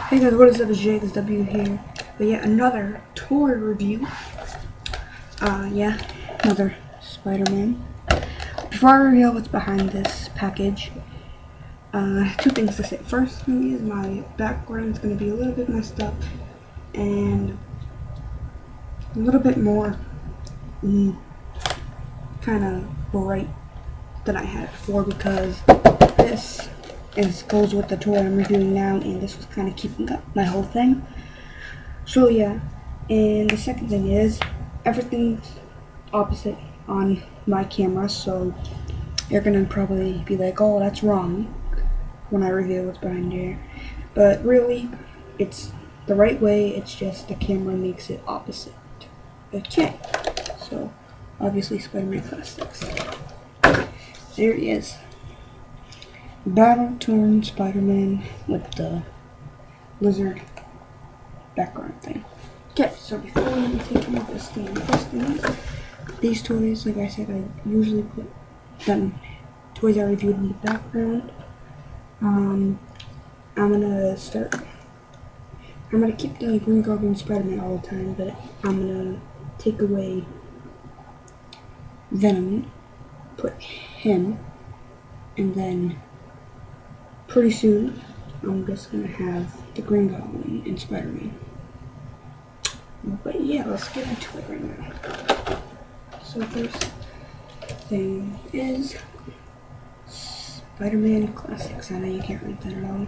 Hey guys, what is up? It's JXW here. But yeah, another toy review. Yeah, another Spider-Man. Before I reveal what's behind this package, two things to say. First thing is my background's gonna be a little bit messed up and a little bit more kind of bright than I had before because this goes with the toy I'm reviewing now, and this was kind of keeping up my whole thing. So yeah, and the second thing is everything's opposite on my camera, so you're gonna probably be like, oh, that's wrong when I reveal what's behind here. But really, it's the right way, it's just the camera makes it opposite. Okay, so obviously Spider-Man Classics. There he is. Battle-torn Spider-Man with the lizard background thing. Okay, so before we even take them off the stand, first thing, these toys, like I said, I usually put them toys I reviewed in the background. I'm gonna keep the Green Goblin Spider-Man all the time, but I'm gonna take away Venom, put him, and then pretty soon I'm just gonna have the Green Goblin and Spider-Man. But yeah, let's get into it right now. So first thing is Spider-Man Classics. I know you can't read that at all.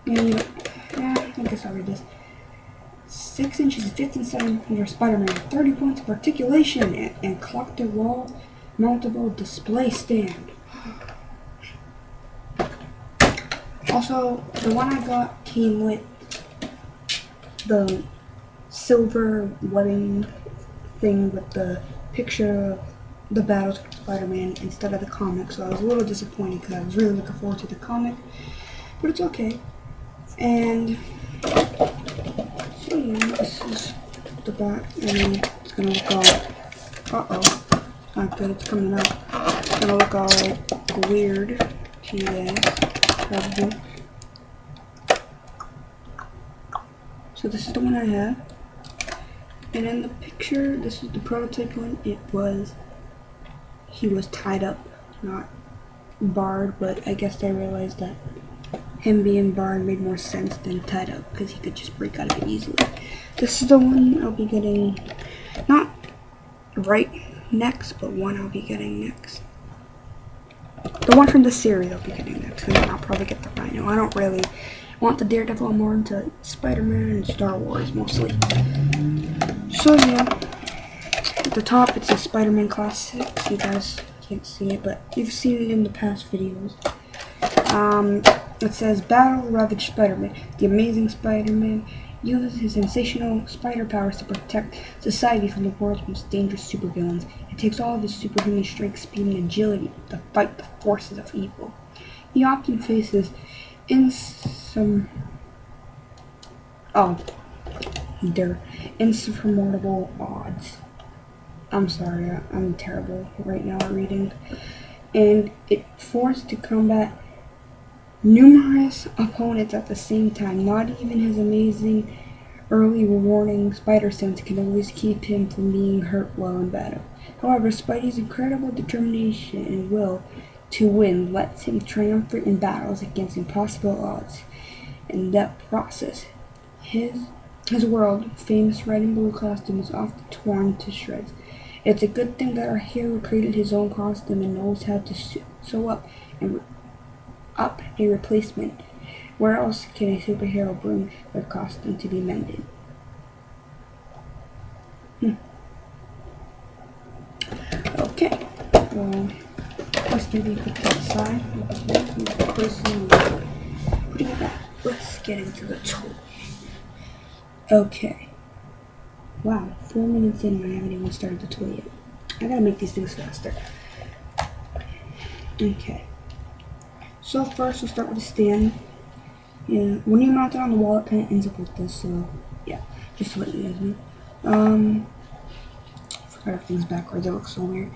And I guess I'll read this. 6 inches, 15 centimeters Spider-Man, 30 points of articulation, and clocked a wall mountable display stand. Also, the one I got came with the silver webbing thing with the picture of the Battle Spider-Man instead of the comic, so I was a little disappointed because I was really looking forward to the comic, but it's okay. And so yeah, this is the back, and it's gonna look all, not good, it's coming out. It's gonna look all weird to you guys, probably. So this is the one I have, and in the picture, this is the prototype one. He was tied up, not barred, but I guess they realized that him being barred made more sense than tied up because he could just break out of it easily. This is the one I'll be getting, not right next, but one I'll be getting next. The one from the series I'll be getting next, and then I'll probably get the Rhino. I don't really want the Daredevil. I'm more into Spider-Man and Star Wars mostly. So yeah, at the top it says Spider-Man Classics. You guys can't see it, but you've seen it in the past videos. It says Battle Ravaged Spider-Man. The amazing Spider-Man uses his sensational spider powers to protect society from the world's most dangerous supervillains. It takes all of his superhuman strength, speed, and agility to fight the forces of evil. He often faces insurmountable odds. I'm sorry, I'm terrible right now at reading. And it forced to combat numerous opponents at the same time. Not even his amazing early warning spider sense can always keep him from being hurt while in battle. However, Spidey's incredible determination and will to win lets him triumphant in battles against impossible odds. In that process, his world-famous red and blue costume is often torn to shreds. It's a good thing that our hero created his own costume and knows how to sew up a replacement. Where else can a superhero bring their costume to be mended? Okay, well, let's maybe put that aside. Putting it back. Let's get into the toy. Okay. Wow, 4 minutes in and I haven't even started the toy yet. I gotta make these things faster. Okay. So first we'll start with the stand. Yeah, when you mount it on the wall it kind of ends up like this, so yeah, just to let you guys know. I forgot everything's backwards, it looks so weird.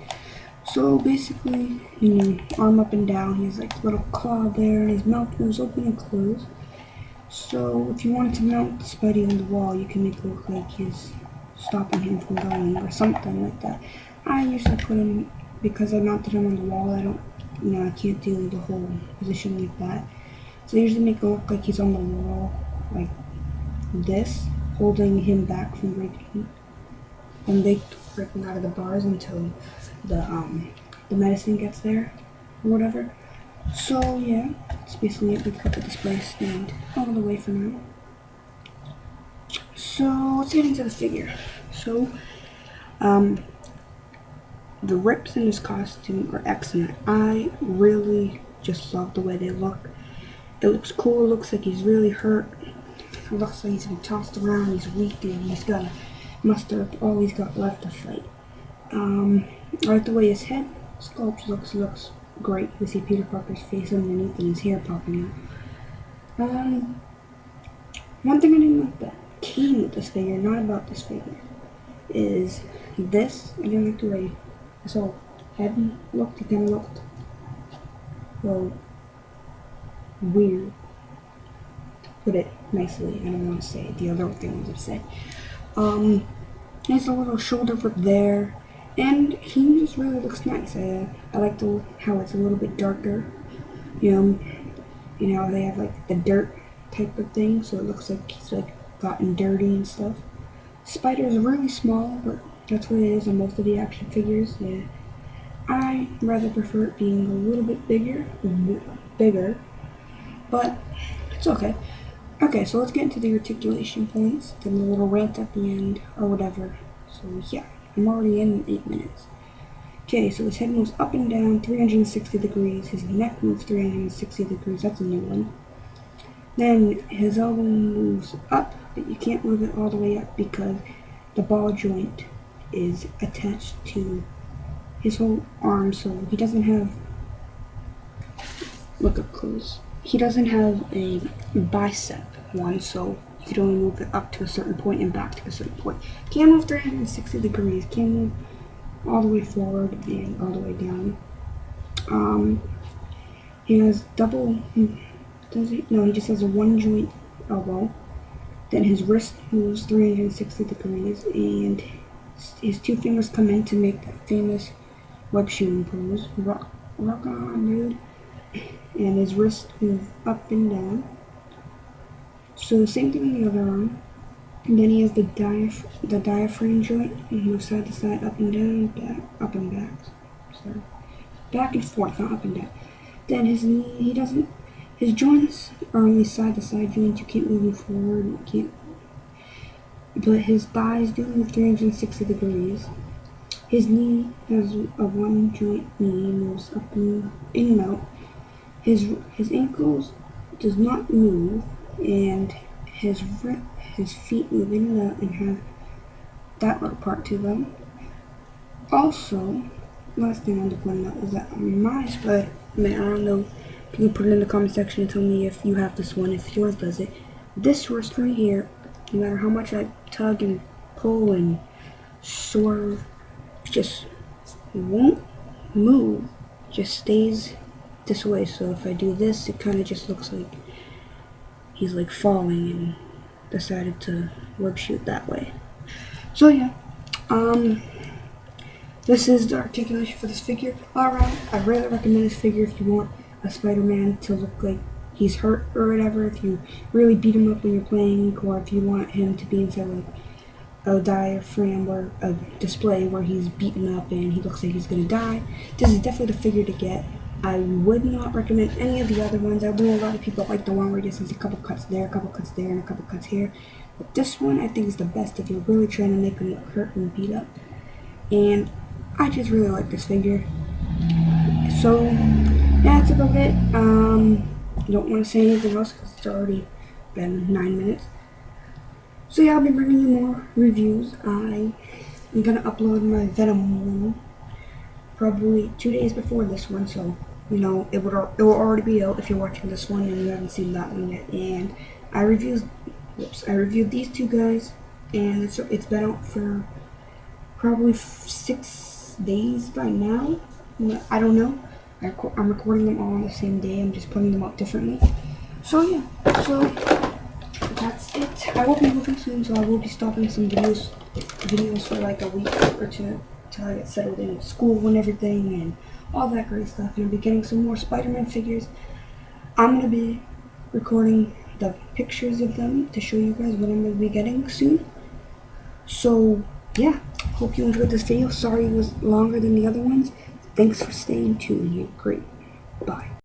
So basically, arm up and down, he has like a little claw there, and his mouth moves open and close. So if you wanted to mount the Spidey on the wall, you can make it look like he's stopping him from going or something like that. I usually put him, because I mounted him on the wall, I can't do the whole position like that. So I usually make it look like he's on the wall, like this, holding him back from breaking out of the bars until the medicine gets there or whatever. So yeah, that's basically it. We can put the display stand out of the way for now. So let's get into the figure. So the rips in his costume are excellent. I really just love the way they look. It looks cool. It looks like he's really hurt. It looks like he's been tossed around. He's weak and he's got to muster up all he's got left to fight. I like the way his head sculpt looks great. You see Peter Parker's face underneath and his hair popping out. One thing I didn't like that came with this figure, not about this figure, is this. I didn't like the way this whole head looked. It kind of looked, well, weird. To put it nicely, I don't want to say the other things I've said. There's a little shoulder rip there, and he just really looks nice. I like how it's a little bit darker. You know, they have like the dirt type of thing, so it looks like he's like gotten dirty and stuff. Spider's really small, but that's what it is on most of the action figures. Yeah, I rather prefer it being a little bit bigger, but it's okay. Okay, so let's get into the articulation points, then the little rant at the end, or whatever. So yeah, I'm already in 8 minutes. Okay, so his head moves up and down 360 degrees, his neck moves 360 degrees, that's a new one. Then his elbow moves up, but you can't move it all the way up because the ball joint is attached to his whole arm, so he doesn't have, look up close. He doesn't have a bicep one, so you could only move it up to a certain point and back to a certain point. Can't move 360 degrees, can't move all the way forward and all the way down. He has double, does he? No, he just has a one joint elbow. Then his wrist moves 360 degrees, and his two fingers come in to make that famous web shooting pose. Rock on, dude. And his wrist move up and down. So same thing on the other arm. And then he has the diaphragm joint. He moves side to side, up and down, back, up and back. Sorry. Back and forth, not up and down. Then his knee, his joints are only side to side joints. You can't move them forward, but his thighs do move 360 degrees. His knee has a one joint knee, moves up and in and out. His ankles does not move, and his feet move in and out and have that little part to them. Also, last thing I want to point out is that my Spiderman, I don't know, you can put it in the comment section and tell me if you have this one, if yours does it. This wrist right here, no matter how much I tug and pull and swerve, just won't move, just stays this way. So if I do this, it kind of just looks like he's like falling and decided to web shoot that way. So yeah, this is the articulation for this figure. Alright, I really recommend this figure if you want a Spider-Man to look like he's hurt or whatever, if you really beat him up when you're playing, or if you want him to be inside like a diaphragm or a display where he's beaten up and he looks like he's gonna die. This is definitely the figure to get. I would not recommend any of the other ones. I know a lot of people like the one where just has a couple cuts there, a couple cuts there, and a couple cuts here. But this one I think is the best if you're really trying to make him look hurt and beat up. And I just really like this figure. So that's about it. I don't want to say anything else because it's already been 9 minutes. So yeah, I'll be bringing you more reviews. I'm gonna upload my Venom one probably 2 days before this one, so you know it will already be out if you're watching this one and you haven't seen that one yet. And I reviewed these two guys, and it's been out for probably 6 days by now. I don't know. I'm recording them all on the same day. I'm just putting them up differently. So yeah, so that's it. I will be moving soon, so I will be stopping some videos for like a week or two till I get settled in school and everything and all that great stuff. And I'll be getting some more Spider-Man figures. I'm gonna be recording the pictures of them to show you guys what I'm gonna be getting soon. So yeah, hope you enjoyed this video. Sorry it was longer than the other ones. Thanks for staying tuned. You're great. Bye.